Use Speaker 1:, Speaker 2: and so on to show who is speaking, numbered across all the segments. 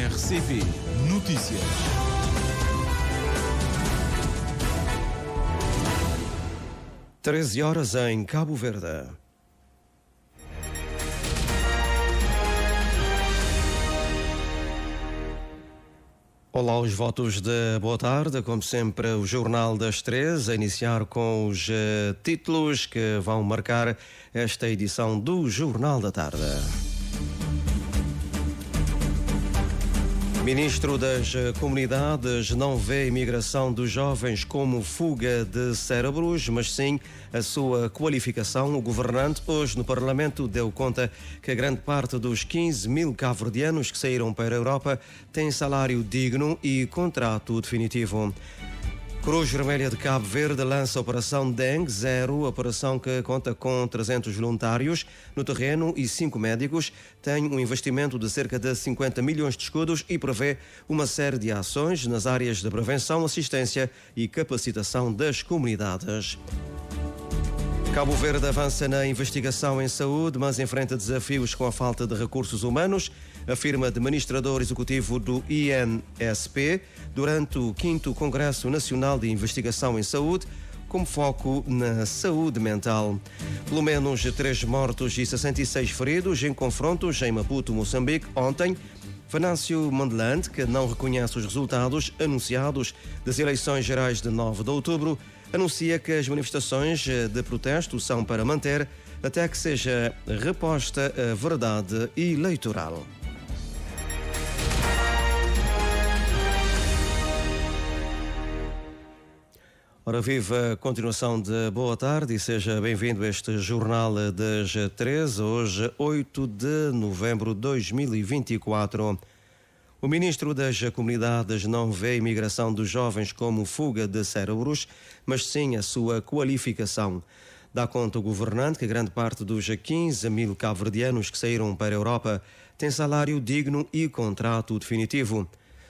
Speaker 1: RCP Notícias.
Speaker 2: Horas em Cabo Verde. Olá, os votos de boa tarde. Como sempre, o Jornal das 13, a iniciar com os títulos que vão marcar esta edição do Jornal da Tarde. Ministro das Comunidades não vê a imigração dos jovens como fuga de cérebros, mas sim a sua qualificação. O governante hoje no Parlamento deu conta que a grande parte dos 15 mil cabo-verdianos que saíram para a Europa tem salário digno e contrato definitivo. Cruz Vermelha de Cabo Verde lança a Operação Dengue Zero, operação que conta com 300 voluntários no terreno e 5 médicos, tem um investimento de cerca de 50 milhões de escudos e prevê uma série de ações nas áreas de prevenção, assistência e capacitação das comunidades. Cabo Verde avança na investigação em saúde, mas enfrenta desafios com a falta de recursos humanos, afirma administrador executivo do INSP, durante o 5º Congresso Nacional de Investigação em Saúde, com foco na saúde mental. Pelo menos 3 mortos e 66 feridos em confrontos em Maputo, Moçambique, ontem. Venâncio Mondlane, que não reconhece os resultados anunciados das eleições gerais de 9 de outubro, anuncia que as manifestações de protesto são para manter até que seja reposta a verdade eleitoral. Ora, viva a continuação de boa tarde e seja bem-vindo a este Jornal das 13, hoje 8 de novembro de 2024. O Ministro das Comunidades não vê a imigração dos jovens como fuga de cérebros, mas sim a sua qualificação. Dá conta o governante que grande parte dos 15 mil cabo-verdianos que saíram para a Europa tem salário digno e contrato definitivo.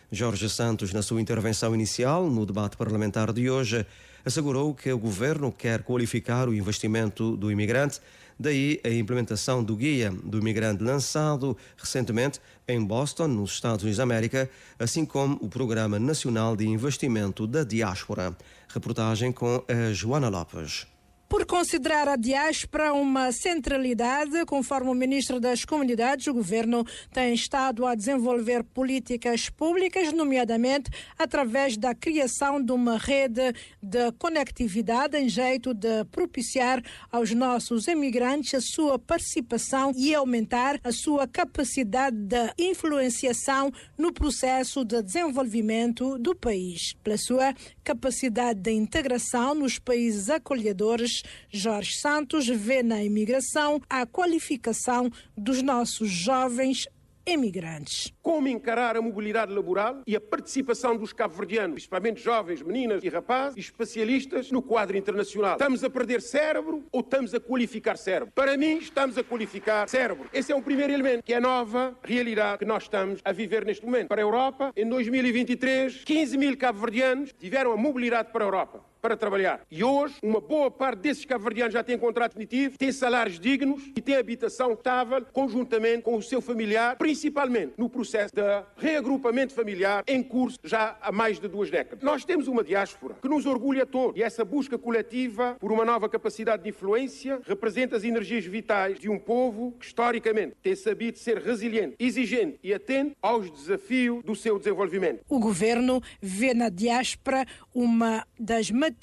Speaker 2: Jorge Santos, na sua intervenção inicial no debate parlamentar de hoje, assegurou que o governo quer qualificar o investimento do imigrante, daí a implementação do Guia do Imigrante lançado recentemente em Boston, nos Estados Unidos da América, assim como o Programa Nacional de Investimento da Diáspora. Reportagem com a Joana Lopes.
Speaker 3: Por considerar a diáspora uma centralidade, conforme o Ministro das Comunidades, o Governo tem estado a desenvolver políticas públicas, nomeadamente através da criação de uma rede de conectividade em jeito de propiciar aos nossos imigrantes a sua participação e aumentar a sua capacidade de influenciação no processo de desenvolvimento do país. Pela sua capacidade de integração nos países acolhedores, Jorge Santos vê na imigração a qualificação dos nossos jovens imigrantes.
Speaker 4: Como encarar a mobilidade laboral e a participação dos cabo-verdianos, principalmente jovens, meninas e rapazes, especialistas no quadro internacional? Estamos a perder cérebro ou estamos a qualificar cérebro? Para mim, estamos a qualificar cérebro. Esse é um primeiro elemento, que é a nova realidade que nós estamos a viver neste momento. Para a Europa, em 2023, 15 mil cabo-verdianos tiveram a mobilidade para a Europa para trabalhar. E hoje, uma boa parte desses cabo-verdianos já tem contrato definitivo, tem salários dignos e tem habitação estável, conjuntamente com o seu familiar, principalmente no processo de reagrupamento familiar em curso já há mais de 2 décadas. Nós temos uma diáspora que nos orgulha a todos e essa busca coletiva por uma nova capacidade de influência representa as energias vitais de um povo que, historicamente, tem sabido ser resiliente, exigente e atento aos desafios do seu desenvolvimento.
Speaker 3: O Governo vê na diáspora uma das matrizes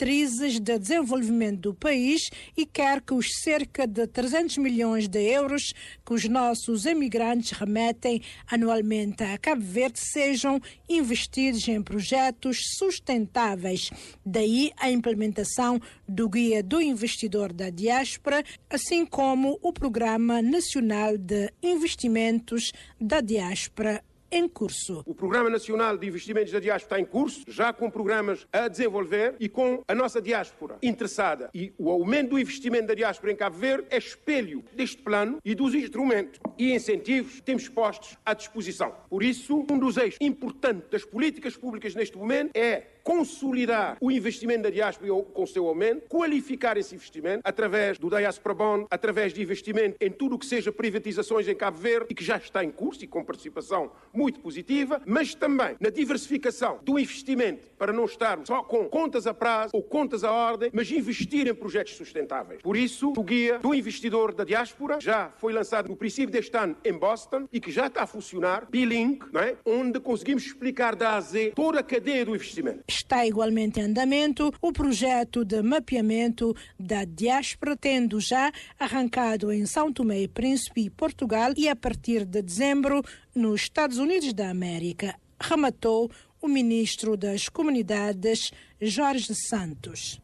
Speaker 3: de desenvolvimento do país e quer que os cerca de 300 milhões de euros que os nossos imigrantes remetem anualmente a Cabo Verde sejam investidos em projetos sustentáveis. Daí a implementação do Guia do Investidor da Diáspora, assim como o Programa Nacional de Investimentos da Diáspora em curso.
Speaker 4: O Programa Nacional de Investimentos da Diáspora está em curso, já com programas a desenvolver e com a nossa diáspora interessada. E o aumento do investimento da diáspora em Cabo Verde é espelho deste plano e dos instrumentos e incentivos que temos postos à disposição. Por isso, um dos eixos importantes das políticas públicas neste momento é consolidar o investimento da diáspora com o seu aumento, qualificar esse investimento através do Diaspora Bond, através de investimento em tudo o que seja privatizações em Cabo Verde e que já está em curso e com participação muito positiva, mas também na diversificação do investimento para não estar só com contas a prazo ou contas à ordem, mas investir em projetos sustentáveis. Por isso, o Guia do Investidor da Diáspora já foi lançado no princípio deste ano em Boston e que já está a funcionar, B-Link, não é? Onde conseguimos explicar da A a Z toda a cadeia do investimento.
Speaker 3: Está igualmente em andamento o projeto de mapeamento da diáspora, tendo já arrancado em São Tomé e Príncipe, Portugal, e a partir de dezembro nos Estados Unidos da América, rematou o ministro das Comunidades, Jorge Santos.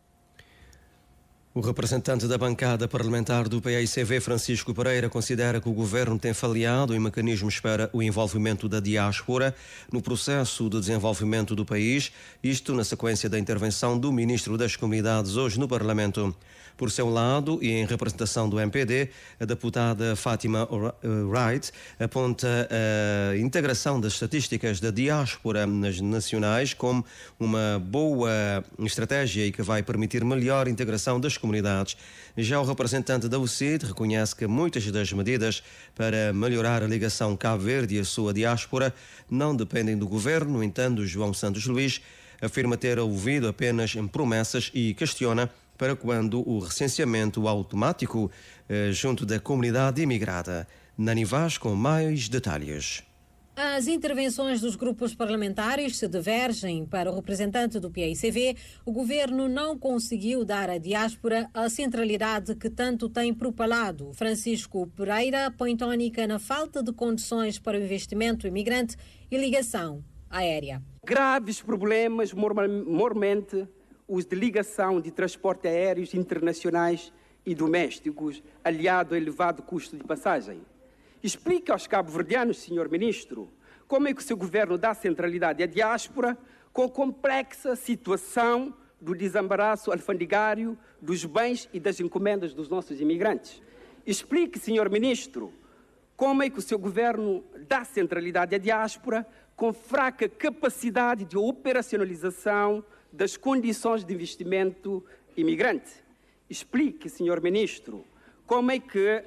Speaker 2: O representante da bancada parlamentar do PAICV, Francisco Pereira, considera que o governo tem falhado em mecanismos para o envolvimento da diáspora no processo de desenvolvimento do país, isto na sequência da intervenção do ministro das Comunidades hoje no Parlamento. Por seu lado, e em representação do MPD, a deputada Fátima Wright aponta a integração das estatísticas da diáspora nas nacionais como uma boa estratégia e que vai permitir melhor integração das comunidades. Já o representante da UCID reconhece que muitas das medidas para melhorar a ligação Cabo Verde e a sua diáspora não dependem do governo. No entanto, João Santos Luís afirma ter ouvido apenas em promessas e questiona para quando o recenseamento automático junto da comunidade imigrada. Nani Vaz com mais detalhes.
Speaker 5: As intervenções dos grupos parlamentares se divergem. Para o representante do PAICV, o governo não conseguiu dar à diáspora a centralidade que tanto tem propalado. Francisco Pereira põe tónica na falta de condições para o investimento imigrante e ligação aérea.
Speaker 6: Graves problemas, mormente, os de ligação de transporte aéreos internacionais e domésticos, aliado ao elevado custo de passagem. Explique aos cabo-verdianos, Sr. Ministro, como é que o seu governo dá centralidade à diáspora com a complexa situação do desembaraço alfandegário dos bens e das encomendas dos nossos imigrantes. Explique, Sr. Ministro, como é que o seu governo dá centralidade à diáspora com fraca capacidade de operacionalização das condições de investimento imigrante. Explique, Sr. Ministro, como é que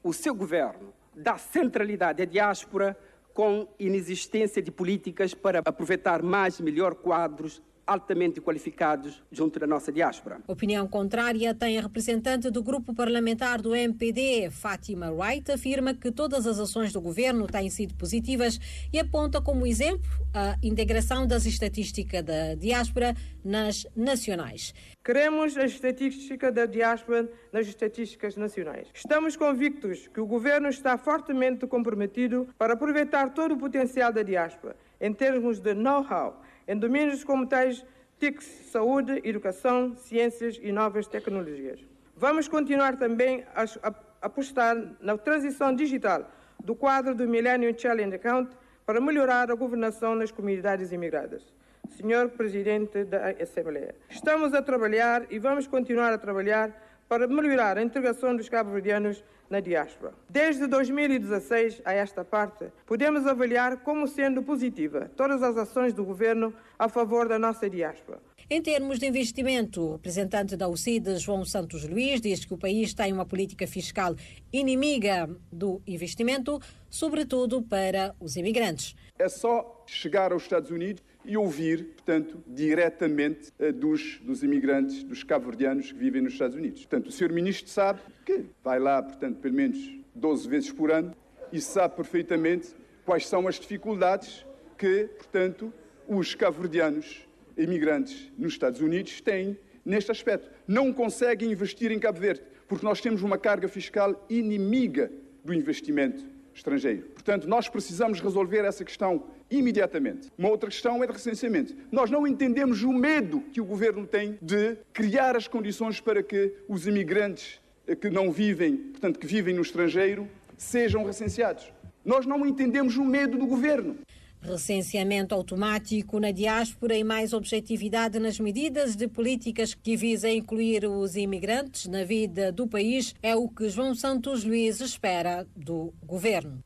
Speaker 6: o seu governo dá centralidade à diáspora com inexistência de políticas para aproveitar mais e melhor quadros altamente qualificados junto da nossa diáspora.
Speaker 5: Opinião contrária tem a representante do grupo parlamentar do MPD, Fátima Wright, afirma que todas as ações do governo têm sido positivas e aponta como exemplo a integração das estatísticas da diáspora nas nacionais.
Speaker 7: Queremos a estatística da diáspora nas estatísticas nacionais. Estamos convictos que o governo está fortemente comprometido para aproveitar todo o potencial da diáspora, em termos de know-how, em domínios como tais TICs, saúde, educação, ciências e novas tecnologias. Vamos continuar também a apostar na transição digital do quadro do Millennium Challenge Account para melhorar a governação nas comunidades imigradas. Senhor Presidente da Assembleia, estamos a trabalhar e vamos continuar a trabalhar para melhorar a integração dos cabo-verdianos na diáspora. Desde 2016 a esta parte, podemos avaliar como sendo positiva todas as ações do governo a favor da nossa diáspora.
Speaker 5: Em termos de investimento, o representante da UCID, João Santos Luís, diz que o país tem uma política fiscal inimiga do investimento, sobretudo para os imigrantes.
Speaker 8: É só chegar aos Estados Unidos e ouvir, portanto, diretamente dos imigrantes, dos cabo-verdianos que vivem nos Estados Unidos. Portanto, o Sr. Ministro sabe que vai lá, portanto, pelo menos 12 vezes por ano e sabe perfeitamente quais são as dificuldades que, portanto, os cabo-verdianos imigrantes nos Estados Unidos têm neste aspecto. Não conseguem investir em Cabo Verde, porque nós temos uma carga fiscal inimiga do investimento estrangeiro. Portanto, nós precisamos resolver essa questão imediatamente. Uma outra questão é de recenseamento. Nós não entendemos o medo que o governo tem de criar as condições para que os imigrantes que não vivem, portanto, que vivem no estrangeiro, sejam recenseados. Nós não entendemos o medo do governo.
Speaker 5: Recenseamento automático na diáspora e mais objetividade nas medidas de políticas que visam incluir os imigrantes na vida do país é o que João Santos Luís espera do governo.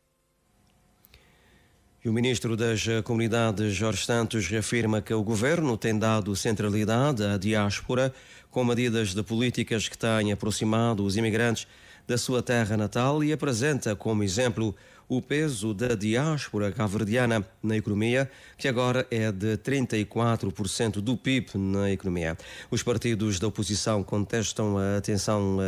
Speaker 2: E o ministro das Comunidades, Jorge Santos, reafirma que o governo tem dado centralidade à diáspora com medidas de políticas que têm aproximado os imigrantes da sua terra natal e apresenta como exemplo o peso da diáspora cabo-verdiana na economia, que agora é de 34% do PIB na economia. Os partidos da oposição contestam a atenção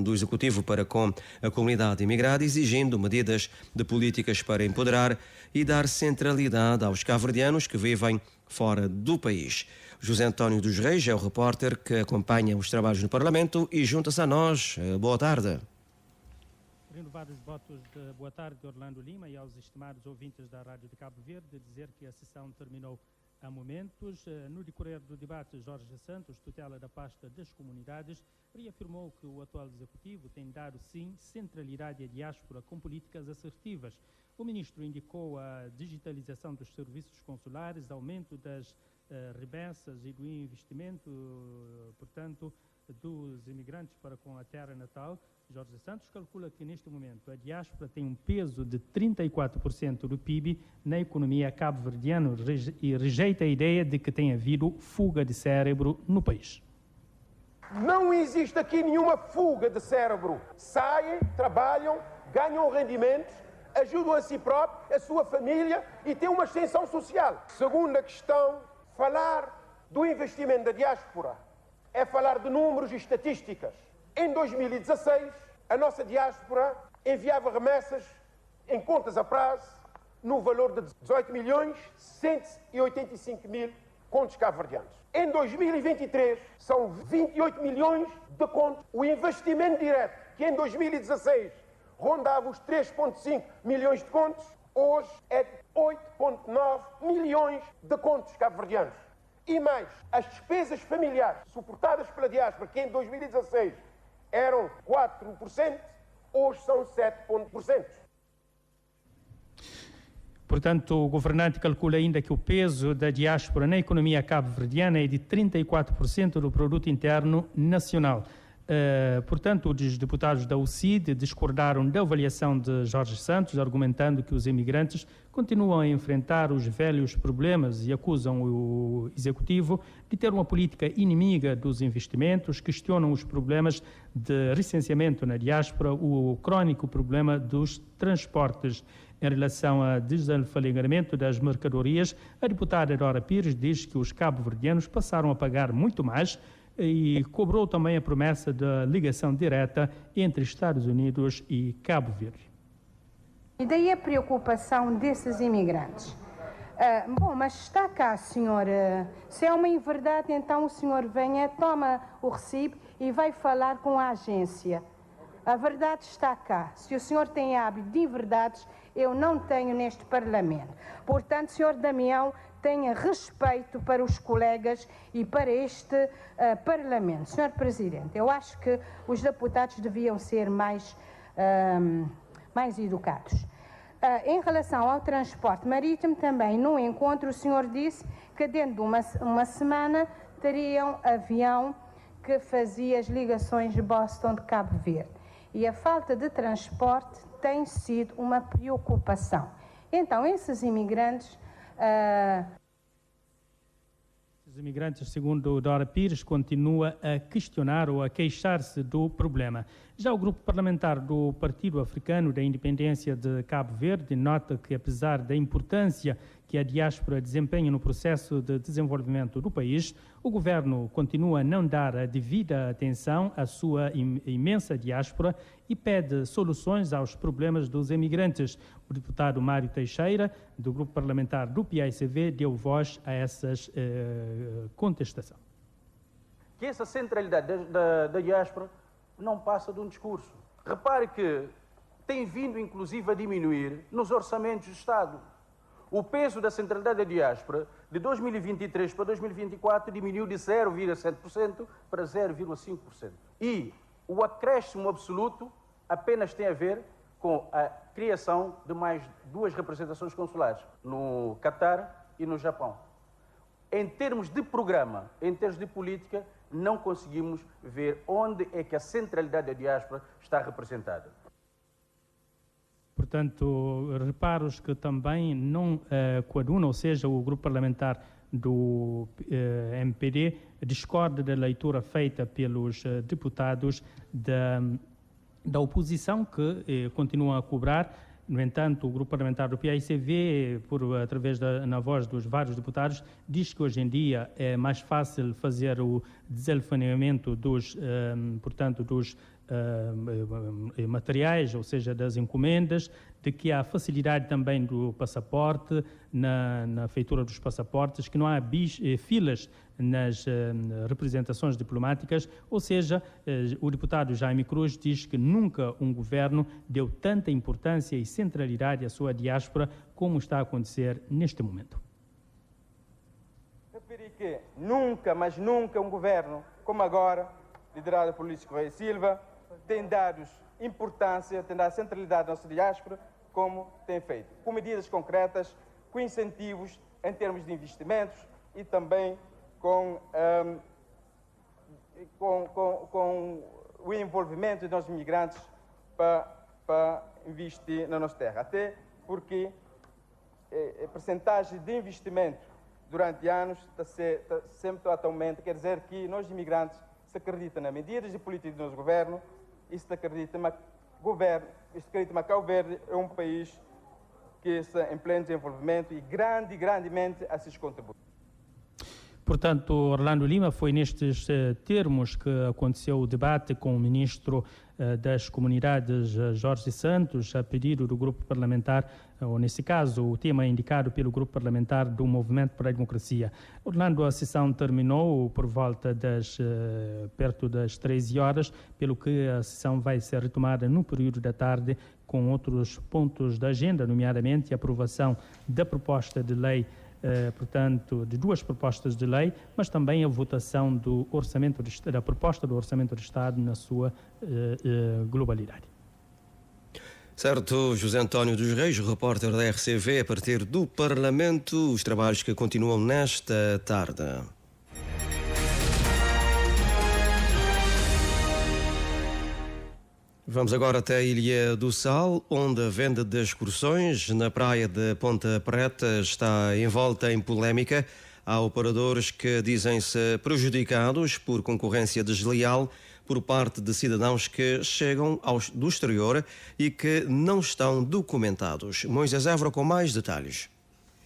Speaker 2: do Executivo para com a comunidade imigrada, exigindo medidas de políticas para empoderar e dar centralidade aos cabo-verdianos que vivem fora do país. José António dos Reis é o repórter que acompanha os trabalhos no Parlamento e junta-se a nós. Boa tarde.
Speaker 9: Renovados votos de boa tarde de Orlando Lima e aos estimados ouvintes da Rádio de Cabo Verde, dizer que a sessão terminou há momentos. No decorrer do debate, Jorge Santos, tutela da pasta das comunidades, reafirmou que o atual Executivo tem dado, sim, centralidade à diáspora com políticas assertivas. O ministro indicou a digitalização dos serviços consulares, aumento das remessas e do investimento, portanto, dos imigrantes para com a terra natal. Jorge Santos calcula que, neste momento, a diáspora tem um peso de 34% do PIB na economia cabo-verdiana e rejeita a ideia de que tenha havido fuga de cérebro no país.
Speaker 4: Não existe aqui nenhuma fuga de cérebro. Saem, trabalham, ganham rendimentos, ajudam a si próprio, a sua família e têm uma ascensão social. Segunda questão, falar do investimento da diáspora é falar de números e estatísticas. Em 2016, a nossa diáspora enviava remessas em contas a prazo no valor de 18.185.000 contos cabo-verdianos. Em 2023, são 28 milhões de contos. O investimento direto, que em 2016 rondava os 3,5 milhões de contos, hoje é 8,9 milhões de contos cabo-verdianos. E mais, as despesas familiares suportadas pela diáspora, que em 2016 eram 4%, hoje são 7%.
Speaker 9: Portanto, o governante calcula ainda que o peso da diáspora na economia cabo-verdiana é de 34% do produto interno nacional. Portanto, os deputados da UCID discordaram da avaliação de Jorge Santos, argumentando que os imigrantes continuam a enfrentar os velhos problemas e acusam o Executivo de ter uma política inimiga dos investimentos, questionam os problemas de recenseamento na diáspora, o crónico problema dos transportes. Em relação ao desalfandegamento das mercadorias, a deputada Dora Pires diz que os cabo-verdianos passaram a pagar muito mais e cobrou também a promessa da ligação direta entre Estados Unidos e Cabo Verde.
Speaker 10: E daí a preocupação desses imigrantes. Mas está cá, senhor, se é uma inverdade, então o senhor venha, toma o recibo e vai falar com a agência. A verdade está cá. Se o senhor tem hábito de inverdades, eu não tenho neste Parlamento. Portanto, senhor Damião, tenha respeito para os colegas e para este Parlamento. Senhor Presidente, eu acho que os deputados deviam ser mais educados. Em relação ao transporte marítimo, também no encontro o senhor disse que dentro de uma semana teriam avião que fazia as ligações de Boston de Cabo Verde. E a falta de transporte tem sido uma preocupação. Então, esses imigrantes...
Speaker 9: Os imigrantes, segundo Dora Pires, continua a questionar ou a queixar-se do problema. Já o grupo parlamentar do Partido Africano da Independência de Cabo Verde nota que, apesar da importância que a diáspora desempenha no processo de desenvolvimento do país, o governo continua a não dar a devida atenção à sua imensa diáspora e pede soluções aos problemas dos imigrantes. O deputado Mário Teixeira, do grupo parlamentar do PAICV, deu voz a essas contestações.
Speaker 11: Que essa centralidade da diáspora não passa de um discurso. Repare que tem vindo, inclusive, a diminuir nos orçamentos do Estado. O peso da centralidade da diáspora de 2023 para 2024 diminuiu de 0,7% para 0,5%. E o acréscimo absoluto apenas tem a ver com a criação de mais 2 representações consulares, no Catar e no Japão. Em termos de programa, em termos de política, não conseguimos ver onde é que a centralidade da diáspora está representada.
Speaker 9: Portanto, reparos que também não coadunam, ou seja, o grupo parlamentar do MPD discorda da leitura feita pelos deputados da oposição, que continuam a cobrar. No entanto, o grupo parlamentar do PAICV, na voz dos vários deputados, diz que hoje em dia é mais fácil fazer o desalfandegamento dos materiais, ou seja, das encomendas, de que há facilidade também do passaporte, na feitura dos passaportes, que não há filas nas representações diplomáticas, ou seja, o deputado Jaime Cruz diz que nunca um governo deu tanta importância e centralidade à sua diáspora como está a acontecer neste momento.
Speaker 12: Referi que nunca, mas nunca um governo como agora, liderado por Luís Correia Silva, tem dado importância, tem dado centralidade à nossa diáspora, como tem feito, com medidas concretas, com incentivos em termos de investimentos e também com o envolvimento dos nossos imigrantes para investir na nossa terra. Até porque a percentagem de investimento durante anos está sempre atualmente, quer dizer que nós imigrantes se acreditam nas medidas de política do nosso governo e se acredita que Cabo Verde é um país que está em pleno desenvolvimento e grandemente a seus contributos.
Speaker 9: Portanto, Orlando Lima, foi nestes termos que aconteceu o debate com o ministro das Comunidades, Jorge Santos, a pedido do grupo parlamentar, ou nesse caso, o tema indicado pelo grupo parlamentar do Movimento para a Democracia. Orlando, a sessão terminou por volta perto das 13 horas, pelo que a sessão vai ser retomada no período da tarde com outros pontos da agenda, nomeadamente a aprovação da proposta de lei, portanto, de duas propostas de lei, mas também a votação da proposta do Orçamento do Estado na sua globalidade.
Speaker 2: Certo, José António dos Reis, repórter da RCV, a partir do Parlamento, os trabalhos que continuam nesta tarde. Vamos agora até a Ilha do Sal, onde a venda de excursões na praia de Ponta Preta está envolta em polémica. Há operadores que dizem-se prejudicados por concorrência desleal por parte de cidadãos que chegam do exterior e que não estão documentados. Moisés Évora com mais detalhes.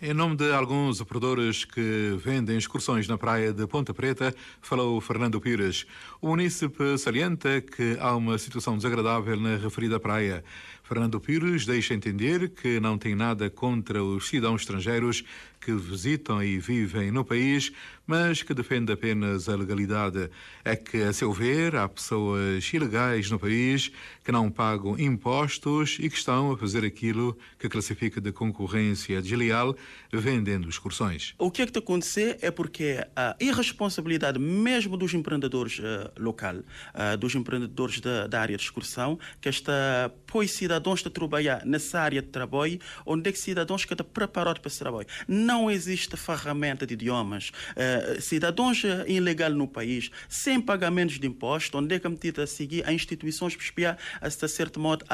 Speaker 1: Em nome de alguns operadores que vendem excursões na praia de Ponta Preta, falou Fernando Pires. O munícipe salienta que há uma situação desagradável na referida praia. Fernando Pires deixa entender que não tem nada contra os cidadãos estrangeiros que visitam e vivem no país, mas que defende apenas a legalidade. É que, a seu ver, há pessoas ilegais no país que não pagam impostos e que estão a fazer aquilo que classifica de concorrência desleal, vendendo excursões.
Speaker 13: O que é que está a acontecer é porque a irresponsabilidade mesmo dos empreendedores locais, dos empreendedores da área de excursão, que põe cidadãos a trabalhar nessa área de trabalho, onde é que cidadãos que estão preparados para esse trabalho. Não existe ferramenta de idiomas. Cidadãos ilegais no país, sem pagamentos de impostos, onde é que metido a seguir a instituições para espiar, a certo modo,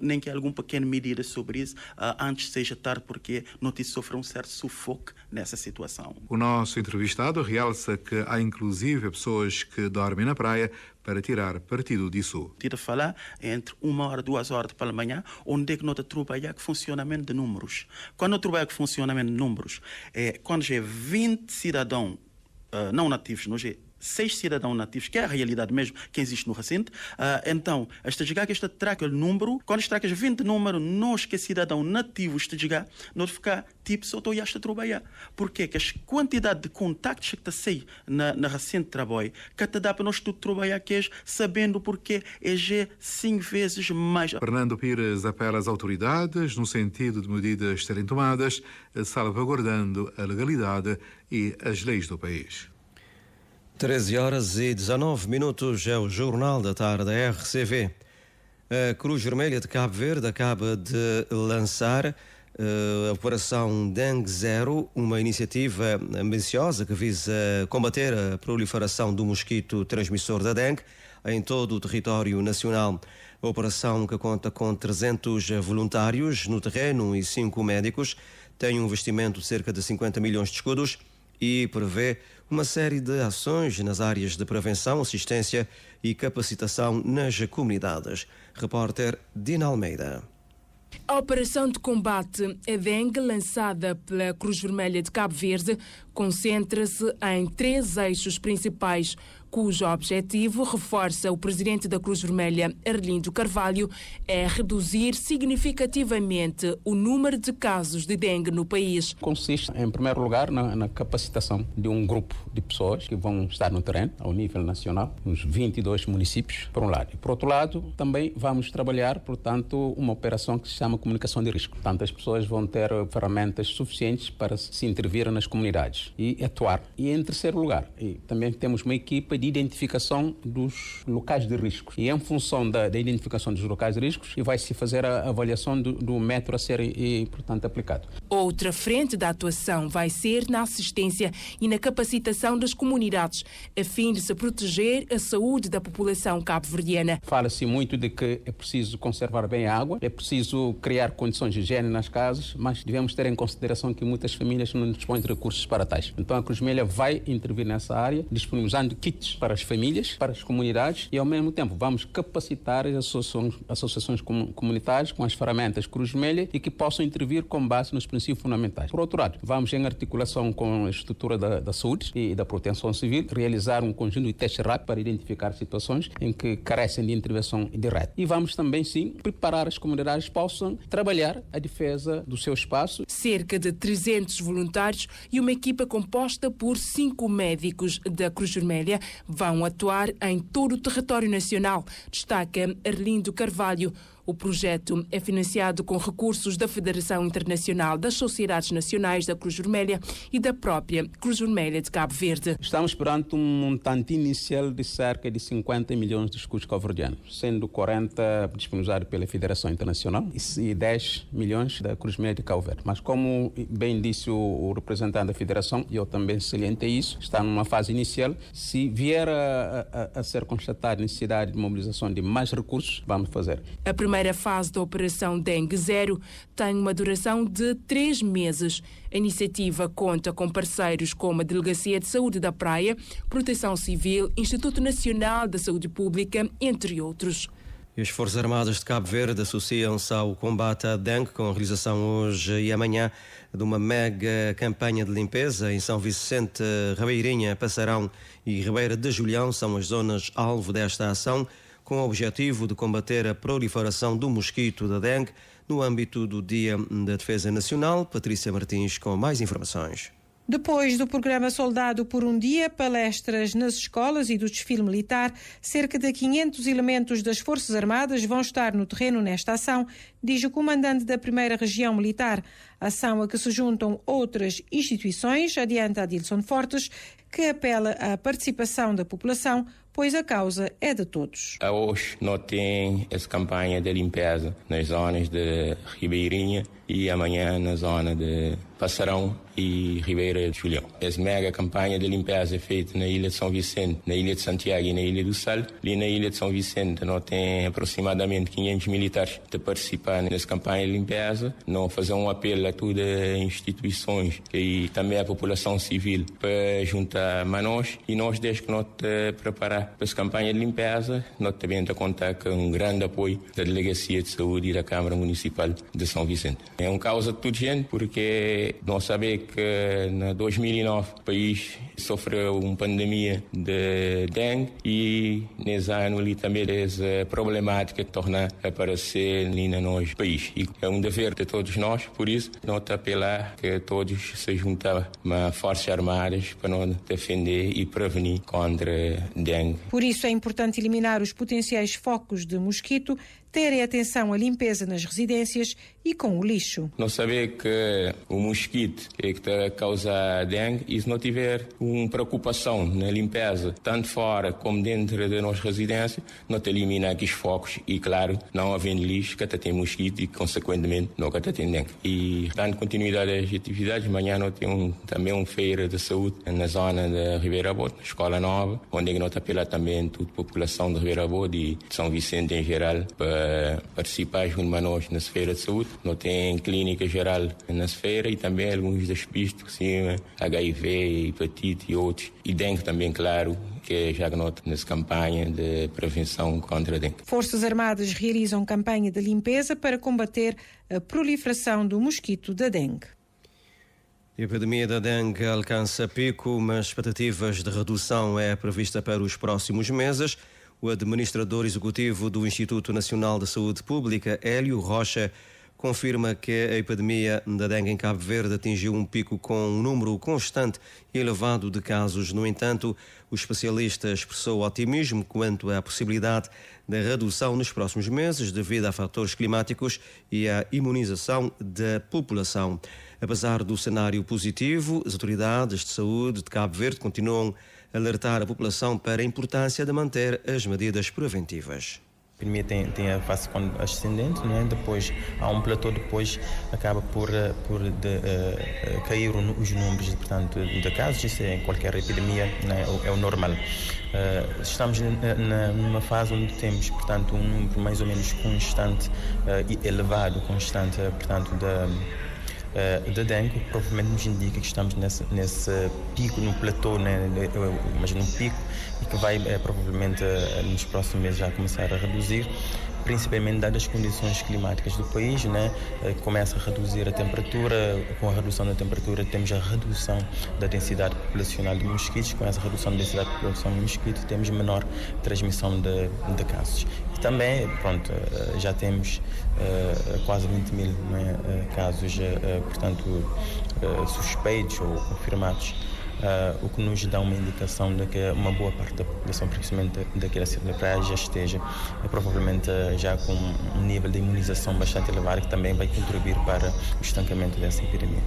Speaker 13: nem que alguma pequena medida sobre isso, antes seja tarde, porque não te sofre um certo sufoco nessa situação.
Speaker 1: O nosso entrevistado realça que há inclusive pessoas que dormem na praia para tirar partido disso.
Speaker 13: Tira a falar entre 1 hora, 2 horas pela manhã, onde é que nós trabalhamos com funcionamento de números. Quando eu trabalho com funcionamento de números, quando já é 20 cidadãos não nativos, nós é 6 cidadãos nativos, que é a realidade mesmo que existe no recinto. Então, esta chegar que esta traca o número, quando traca 20 números, nós que é cidadão nativo, esta chegar, nós ficar tipo só estou a trabalhar. Porque que a quantidade de contactos que está sei na recinto de trabalho, que te dá para nós tudo trabalhar, que é sabendo porque é 5 vezes mais.
Speaker 1: Fernando Pires apela às autoridades no sentido de medidas serem tomadas, salvaguardando a legalidade e as leis do país.
Speaker 2: 13 horas e 19 minutos é o Jornal da Tarde da RCV. A Cruz Vermelha de Cabo Verde acaba de lançar a Operação Dengue Zero, uma iniciativa ambiciosa que visa combater a proliferação do mosquito transmissor da dengue. em todo o território nacional. A operação, que conta com 300 voluntários no terreno e 5 médicos, tem um investimento de cerca de 50 milhões de escudos e prevê uma série de ações nas áreas de prevenção, assistência e capacitação nas comunidades. Repórter Dina Almeida.
Speaker 14: A operação de combate à dengue, lançada pela Cruz Vermelha de Cabo Verde, concentra-se em 3 eixos principais, cujo objetivo, reforça o presidente da Cruz Vermelha, Arlindo Carvalho, é reduzir significativamente o número de casos de dengue no país.
Speaker 15: Consiste, em primeiro lugar, na capacitação de um grupo de pessoas que vão estar no terreno, ao nível nacional, nos 22 municípios, por um lado. E, por outro lado, também vamos trabalhar, portanto, uma operação que se chama comunicação de risco. Portanto, as pessoas vão ter ferramentas suficientes para se intervir nas comunidades e atuar. E, em terceiro lugar, também temos uma equipa de identificação dos locais de risco. E em função da identificação dos locais de riscos, vai-se fazer a avaliação do método a ser, portanto, aplicado.
Speaker 14: Outra frente da atuação vai ser na assistência e na capacitação das comunidades, a fim de se proteger a saúde da população cabo-verdiana.
Speaker 15: Fala-se muito de que é preciso conservar bem a água, é preciso criar condições de higiene nas casas, mas devemos ter em consideração que muitas famílias não dispõem de recursos para tais. Então a Cruz Vermelha vai intervir nessa área, disponibilizando kits para as famílias, para as comunidades e, ao mesmo tempo, vamos capacitar as associações comunitárias com as ferramentas Cruz Vermelha e que possam intervir com base nos princípios fundamentais. Por outro lado, vamos, em articulação com a estrutura da saúde e da proteção civil, realizar um conjunto de testes rápidos para identificar situações em que carecem de intervenção direta. E vamos também, sim, preparar as comunidades que possam trabalhar a defesa do seu espaço.
Speaker 14: Cerca de 300 voluntários e uma equipa composta por 5 médicos da Cruz Vermelha vão atuar em todo o território nacional, destaca Arlindo Carvalho. O projeto é financiado com recursos da Federação Internacional das Sociedades Nacionais da Cruz Vermelha e da própria Cruz Vermelha de Cabo Verde.
Speaker 15: Estamos perante um montante inicial de cerca de 50 milhões de escudos cabo-verdianos, sendo 40 disponibilizados pela Federação Internacional e 10 milhões da Cruz Vermelha de Cabo Verde. Mas, como bem disse o representante da Federação, e eu também salientei isso, está numa fase inicial. Se vier a ser constatada a necessidade de mobilização de mais recursos, vamos fazer.
Speaker 14: A primeira fase da Operação Dengue Zero tem uma duração de 3 meses. A iniciativa conta com parceiros como a Delegacia de Saúde da Praia, Proteção Civil, Instituto Nacional da Saúde Pública, entre outros.
Speaker 2: E as Forças Armadas de Cabo Verde associam-se ao combate à dengue com a realização hoje e amanhã de uma mega campanha de limpeza em São Vicente, Ribeirinha, Passarão e Ribeira de Julião são as zonas alvo desta ação, com o objetivo de combater a proliferação do mosquito da dengue no âmbito do Dia da Defesa Nacional. Patrícia Martins com mais informações.
Speaker 16: Depois do programa Soldado por um Dia, palestras nas escolas e do desfile militar, cerca de 500 elementos das Forças Armadas vão estar no terreno nesta ação, diz o comandante da 1ª Região Militar. Ação a que se juntam outras instituições, adianta Adilson Fortes, que apela à participação da população, pois a causa é de todos.
Speaker 17: Hoje nós temos essa campanha de limpeza nas zonas de Ribeirinha e amanhã na zona de Passarão e Ribeira de Julião. Essa mega campanha de limpeza é feita na Ilha de São Vicente, na Ilha de Santiago e na Ilha do Sal. Ali na Ilha de São Vicente nós temos aproximadamente 500 militares a participar nessa campanha de limpeza. Nós fazemos um apelo a todas as instituições e também a população civil para juntar a nós. E nós, desde que nós preparamos para essa campanha de limpeza, nós também estamos a contar com um grande apoio da Delegacia de Saúde e da Câmara Municipal de São Vicente. É uma causa de toda gente, porque nós sabemos que em 2009 o país sofreu uma pandemia de dengue e nesse ano ali também essa problemática torna a aparecer ali no nosso país. E é um dever de todos nós, por isso nós apelar que todos se juntem a Forças Armadas para nós defender e prevenir contra dengue.
Speaker 16: Por isso é importante eliminar os potenciais focos de mosquito, terem atenção à limpeza nas residências e com o lixo.
Speaker 17: Não saber que o mosquito que está a causar dengue, e se não tiver uma preocupação na limpeza, tanto fora como dentro da nossa residência, não te elimina aqueles focos e, claro, não havendo lixo, que até tem mosquito e, consequentemente, não até tem dengue. E, dando continuidade às atividades, amanhã nós temos também uma feira de saúde na zona de Ribeira Boa, na Escola Nova, onde nós apelamos também toda a população de Ribeira Boa e de São Vicente em geral para participar junto a nós nessa feira de saúde. Nós temos clínica geral nessa feira e também alguns das pistas, assim, HIV, hepatite e outros. E dengue também, claro, que já nota nessa campanha de prevenção contra a dengue.
Speaker 16: Forças Armadas realizam campanha de limpeza para combater a proliferação do mosquito da dengue.
Speaker 2: A epidemia da dengue alcança pico, mas expectativas de redução é prevista para os próximos meses. O administrador executivo do Instituto Nacional de Saúde Pública, Hélio Rocha, confirma que a epidemia da dengue em Cabo Verde atingiu um pico com um número constante e elevado de casos. No entanto, o especialista expressou otimismo quanto à possibilidade da redução nos próximos meses devido a fatores climáticos e à imunização da população. Apesar do cenário positivo, as autoridades de saúde de Cabo Verde continuam a alertar a população para a importância de manter as medidas preventivas.
Speaker 18: A epidemia tem a fase ascendente, não é? Depois há um platô, depois acaba por cair os números, portanto, de casos. Isso é em qualquer epidemia, não é? É o normal. Estamos numa fase onde temos, portanto, um número mais ou menos constante e elevado, portanto, da dengue, provavelmente nos indica que estamos nesse pico, no platô, né? Mas num pico, e que vai provavelmente nos próximos meses já começar a reduzir, principalmente dadas as condições climáticas do país, né? Começa a reduzir a temperatura. Com a redução da temperatura temos a redução da densidade populacional de mosquitos. Com essa redução da densidade de população de mosquitos temos menor transmissão de casos. E também, pronto, já temos quase 20 mil, né, casos, portanto, suspeitos ou confirmados. O que nos dá uma indicação de que uma boa parte da população, principalmente daquela da praia, já esteja provavelmente já com um nível de imunização bastante elevado, que também vai contribuir para o estancamento dessa epidemia.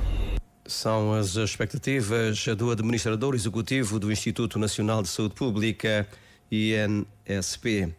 Speaker 2: São as expectativas do administrador executivo do Instituto Nacional de Saúde Pública, INSP.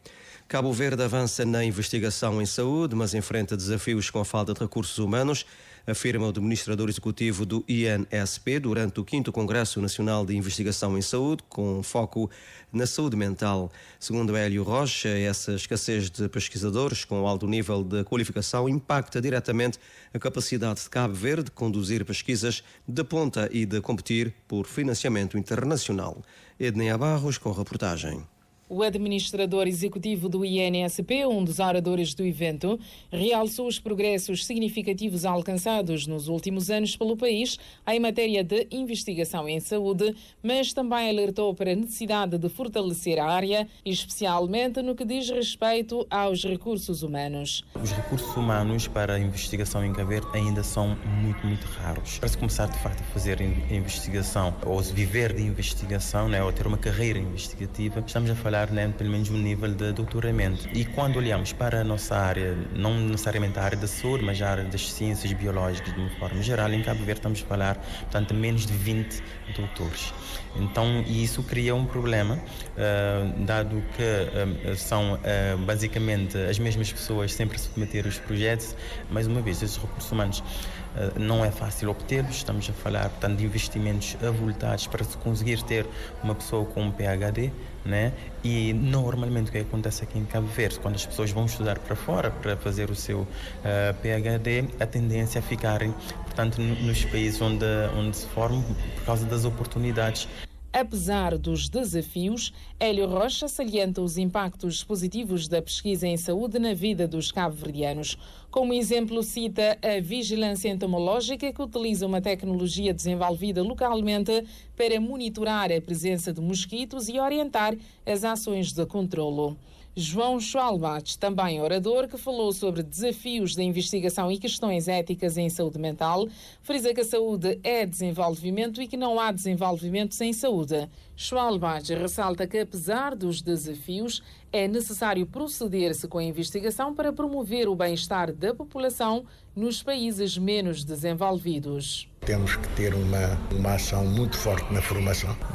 Speaker 2: Cabo Verde avança na investigação em saúde, mas enfrenta desafios com a falta de recursos humanos, afirma o administrador executivo do INSP durante o 5º Congresso Nacional de Investigação em Saúde, com foco na saúde mental. Segundo Hélio Rocha, essa escassez de pesquisadores com alto nível de qualificação impacta diretamente a capacidade de Cabo Verde de conduzir pesquisas de ponta e de competir por financiamento internacional. Ednei Barros com a reportagem.
Speaker 19: O administrador executivo do INSP, um dos oradores do evento, realçou os progressos significativos alcançados nos últimos anos pelo país em matéria de investigação em saúde, mas também alertou para a necessidade de fortalecer a área, especialmente no que diz respeito aos recursos humanos.
Speaker 18: Os recursos humanos para a investigação em Cabo Verde ainda são muito raros. Para se começar, de facto, a fazer investigação, ou viver de investigação, né, ou ter uma carreira investigativa, estamos a falar, né, pelo menos um nível de doutoramento. E quando olhamos para a nossa área, não necessariamente a área da saúde, mas a área das ciências biológicas de uma forma geral, em Cabo Verde estamos a falar, portanto, de menos de 20 doutores. Então, isso cria um problema, dado que são basicamente as mesmas pessoas sempre a submeter os projetos. Mais uma vez, esses recursos humanos não é fácil obtê-los. Estamos a falar, portanto, de investimentos avultados para se conseguir ter uma pessoa com um PhD, né? E normalmente o que acontece aqui em Cabo Verde, quando as pessoas vão estudar para fora para fazer o seu PhD, a tendência é ficarem, portanto, nos países onde se formam por causa das oportunidades.
Speaker 19: Apesar dos desafios, Hélio Rocha salienta os impactos positivos da pesquisa em saúde na vida dos cabo-verdianos. Como exemplo, cita a vigilância entomológica, que utiliza uma tecnologia desenvolvida localmente para monitorar a presença de mosquitos e orientar as ações de controlo. João Schwalbach, também orador, que falou sobre desafios da investigação e questões éticas em saúde mental, frisa que a saúde é desenvolvimento e que não há desenvolvimento sem saúde. Schwalbach ressalta que, apesar dos desafios, é necessário proceder-se com a investigação para promover o bem-estar da população nos países menos desenvolvidos.
Speaker 20: Temos que ter uma ação muito forte na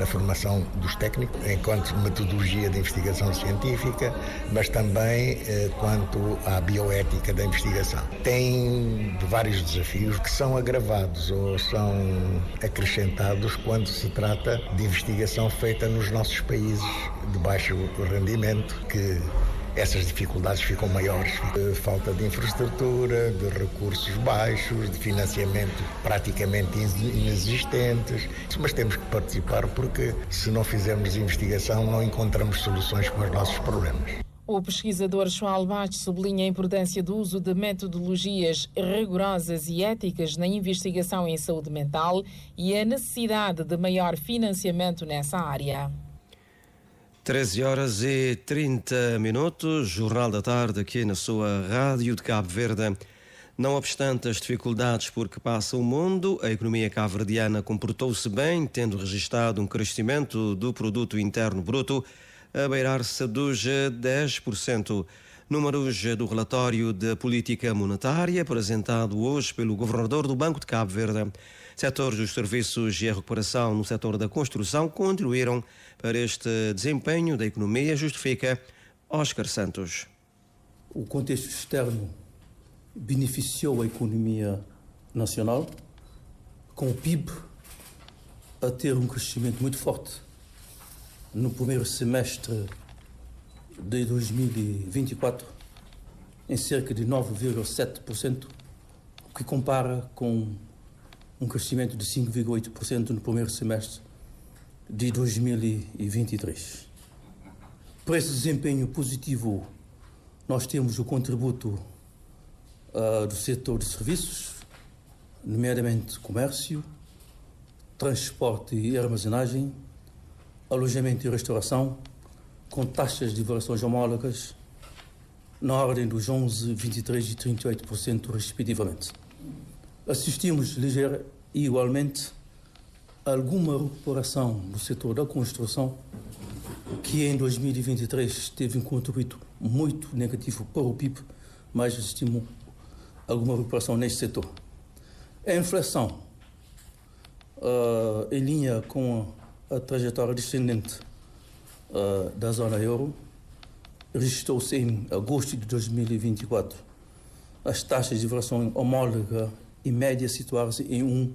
Speaker 20: formação dos técnicos, enquanto metodologia de investigação científica, mas também quanto à bioética da investigação. Tem vários desafios que são agravados ou são acrescentados quando se trata de investigação feita nos nossos países de baixo rendimento, que essas dificuldades ficam maiores. Falta de infraestrutura, de recursos baixos, de financiamento praticamente inexistentes. Mas temos que participar porque, se não fizermos investigação, não encontramos soluções para os nossos problemas.
Speaker 19: O pesquisador Schwalbach sublinha a importância do uso de metodologias rigorosas e éticas na investigação em saúde mental e a necessidade de maior financiamento nessa área.
Speaker 2: 13h30, Jornal da Tarde aqui na sua Rádio de Cabo Verde. Não obstante as dificuldades por que passa o mundo, a economia cabo-verdiana comportou-se bem, tendo registrado um crescimento do produto interno bruto a beirar-se dos 10%. Números do relatório de política monetária apresentado hoje pelo governador do Banco de Cabo Verde. Setores dos serviços e a recuperação no setor da construção contribuíram para este desempenho da economia, justifica Oscar Santos.
Speaker 21: O contexto externo beneficiou a economia nacional, com o PIB a ter um crescimento muito forte no primeiro semestre de 2024, em cerca de 9,7%, o que compara com um crescimento de 5,8% no primeiro semestre de 2023. Por esse desempenho positivo, nós temos o contributo do setor de serviços, nomeadamente comércio, transporte e armazenagem, alojamento e restauração, com taxas de variações homólogas na ordem dos 11%, 23% e 38%, respectivamente. Assistimos ligeira e, igualmente, alguma recuperação do setor da construção, que em 2023 teve um contributo muito negativo para o PIB, mas assistimos alguma recuperação neste setor. A inflação, em linha com a trajetória descendente da zona euro, registrou-se em agosto de 2024 as taxas de variação homóloga e média situaram-se em 1%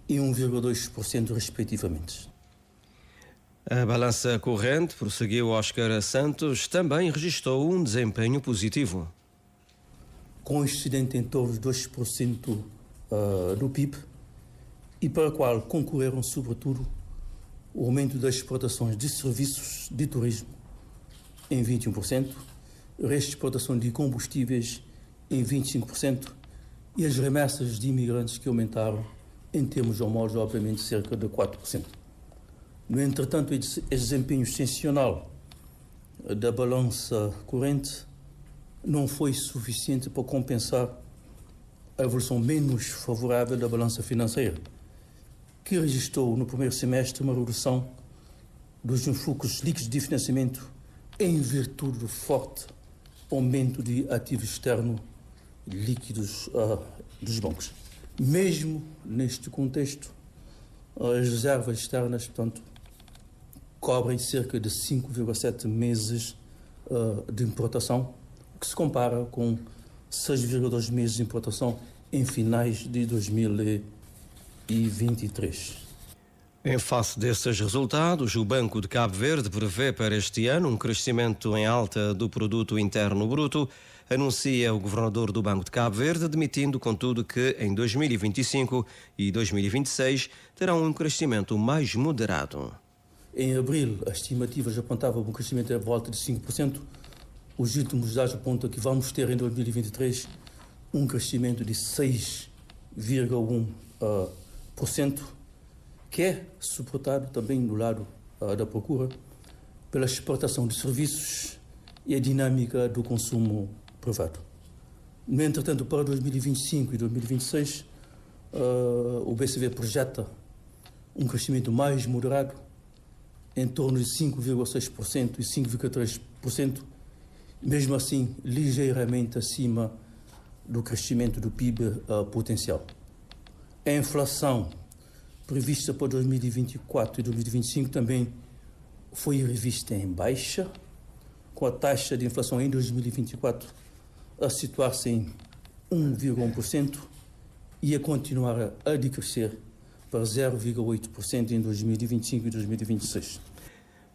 Speaker 21: e 1,2%, respectivamente.
Speaker 2: A balança corrente, prosseguiu Oscar Santos, também registrou um desempenho positivo.
Speaker 21: Com excedente em torno de 2% do PIB, e para o qual concorreram, sobretudo, o aumento das exportações de serviços de turismo em 21%, a exportação de combustíveis em 25% e as remessas de imigrantes que aumentaram em termos homólogos, obviamente, cerca de 4%. No entretanto, esse desempenho excepcional da balança corrente não foi suficiente para compensar a evolução menos favorável da balança financeira, que registrou no primeiro semestre uma redução dos fluxos líquidos de financiamento em virtude do forte aumento de ativos externos líquidos dos bancos. Mesmo neste contexto, as reservas externas, portanto, cobrem cerca de 5,7 meses de importação, o que se compara com 6,2 meses de importação em finais de 2023.
Speaker 2: Em face desses resultados, o Banco de Cabo Verde prevê para este ano um crescimento em alta do produto interno bruto, anuncia o governador do Banco de Cabo Verde, admitindo, contudo, que em 2025 e 2026 terão um crescimento mais moderado.
Speaker 21: Em abril, as estimativas apontavam um crescimento à volta de 5%. Os últimos dados apontam que vamos ter em 2023 um crescimento de 6,1%, que é suportado também do lado da procura pela exportação de serviços e a dinâmica do consumo privado. No entretanto, para 2025 e 2026, o BCV projeta um crescimento mais moderado, em torno de 5,6% e 5,3%, mesmo assim ligeiramente acima do crescimento do PIB potencial. A inflação prevista para 2024 e 2025 também foi revista em baixa, com a taxa de inflação em 2024 a situar-se em 1,1% e a continuar a decrescer para 0,8% em 2025 e 2026.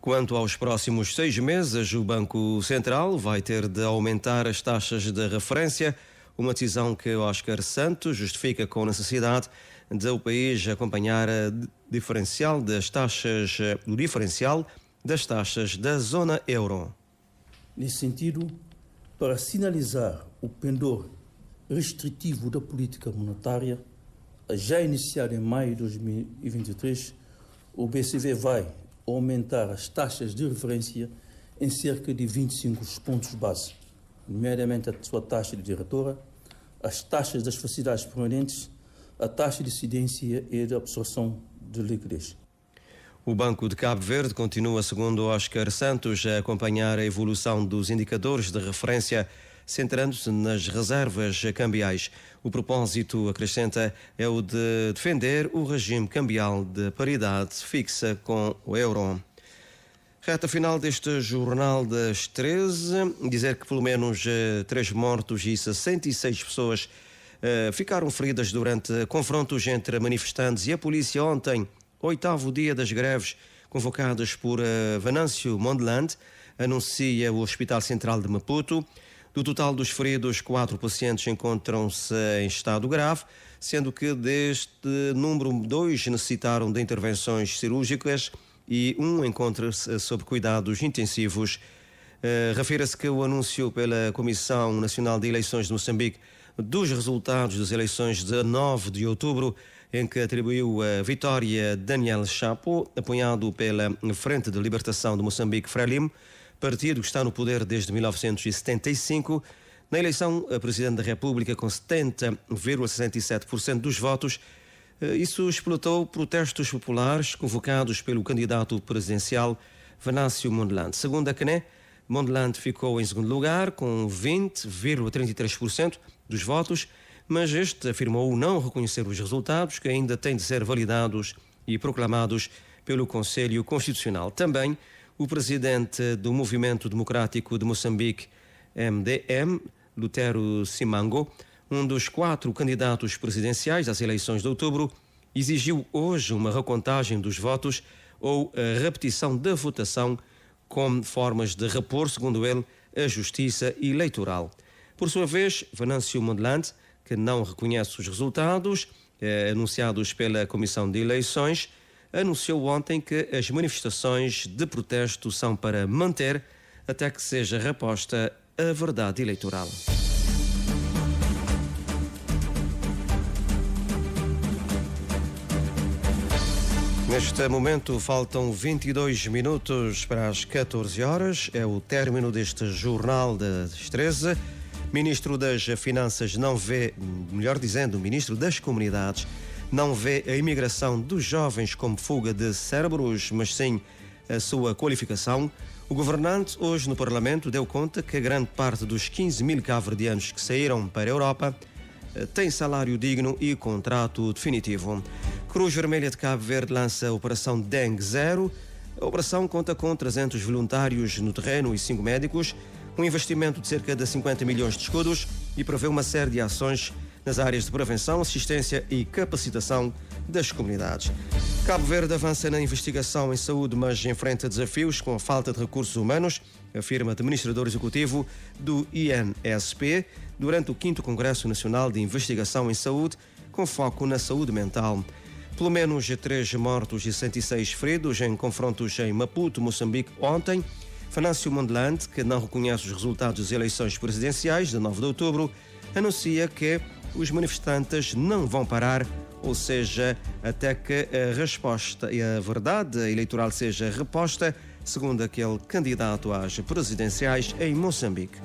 Speaker 2: Quanto aos próximos 6 meses, o Banco Central vai ter de aumentar as taxas de referência, uma decisão que Oscar Santos justifica com a necessidade de o país acompanhar o diferencial das taxas da zona euro.
Speaker 21: Nesse sentido, para sinalizar o pendor restritivo da política monetária, já iniciado em maio de 2023, o BCV vai aumentar as taxas de referência em cerca de 25 pontos base, nomeadamente a sua taxa de diretora, as taxas das facilidades permanentes, a taxa de incidência e de absorção de liquidez.
Speaker 2: O Banco de Cabo Verde continua, segundo Oscar Santos, a acompanhar a evolução dos indicadores de referência, centrando-se nas reservas cambiais. O propósito, acrescenta, é o de defender o regime cambial de paridade fixa com o euro. Reta final deste Jornal das 13, dizer que pelo menos 3 mortos e 66 pessoas ficaram feridas durante confrontos entre manifestantes e a polícia ontem, 8º dia das greves convocadas por Venâncio Mondlane, anuncia o Hospital Central de Maputo. Do total dos feridos, 4 pacientes encontram-se em estado grave, sendo que deste número 2 necessitaram de intervenções cirúrgicas e 1 encontra-se sob cuidados intensivos. Refere-se que o anúncio pela Comissão Nacional de Eleições de Moçambique dos resultados das eleições de 9 de outubro, em que atribuiu a vitória a Daniel Chapo, apoiado pela Frente de Libertação de Moçambique, Frelimo, partido que está no poder desde 1975. Na eleição a Presidente da República, com 70,67% dos votos, isso explotou protestos populares convocados pelo candidato presidencial Venâncio Mondlane. Segundo a CNE, Mondlane ficou em segundo lugar, com 20,33% dos votos, mas este afirmou não reconhecer os resultados, que ainda têm de ser validados e proclamados pelo Conselho Constitucional. Também o presidente do Movimento Democrático de Moçambique, MDM, Lutero Simango, um dos 4 candidatos presidenciais às eleições de outubro, exigiu hoje uma recontagem dos votos ou a repetição da votação como formas de repor, segundo ele, a justiça eleitoral. Por sua vez, Venâncio Mondlane, que não reconhece os resultados anunciados pela Comissão de Eleições, anunciou ontem que as manifestações de protesto são para manter até que seja reposta a verdade eleitoral. Neste momento faltam 22 minutos para as 14 horas. É o término deste Jornal das 13. Ministro das Finanças não vê, melhor dizendo, o Ministro das Comunidades não vê a imigração dos jovens como fuga de cérebros, mas sim a sua qualificação. O governante, hoje no Parlamento, deu conta que a grande parte dos 15 mil cabo-verdianos que saíram para a Europa tem salário digno e contrato definitivo. Cruz Vermelha de Cabo Verde lança a Operação Dengue Zero. A operação conta com 300 voluntários no terreno e 5 médicos, um investimento de cerca de 50 milhões de escudos e prevê uma série de ações nas áreas de prevenção, assistência e capacitação das comunidades. Cabo Verde avança na investigação em saúde, mas enfrenta desafios com a falta de recursos humanos, afirma o administrador executivo do INSP durante o 5º Congresso Nacional de Investigação em Saúde, com foco na saúde mental. Pelo menos 3 mortos e 106 feridos em confrontos em Maputo, Moçambique, ontem. Venâncio Mondlane, que não reconhece os resultados das eleições presidenciais de 9 de outubro, anuncia que os manifestantes não vão parar, ou seja, até que a resposta e a verdade eleitoral seja reposta, segundo aquele candidato às presidenciais em Moçambique.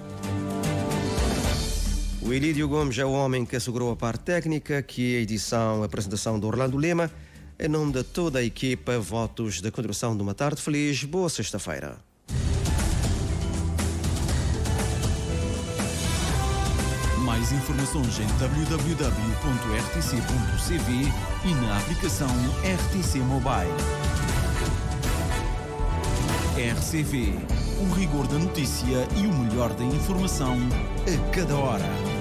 Speaker 2: O Elídio Gomes é o homem que assegurou a parte técnica, que a apresentação de Orlando Lima. Em nome de toda a equipa, votos da continuação de uma tarde feliz. Boa sexta-feira.
Speaker 3: Mais informações em www.rtc.cv e na aplicação RTC Mobile. RCV, o rigor da notícia e o melhor da informação a cada hora.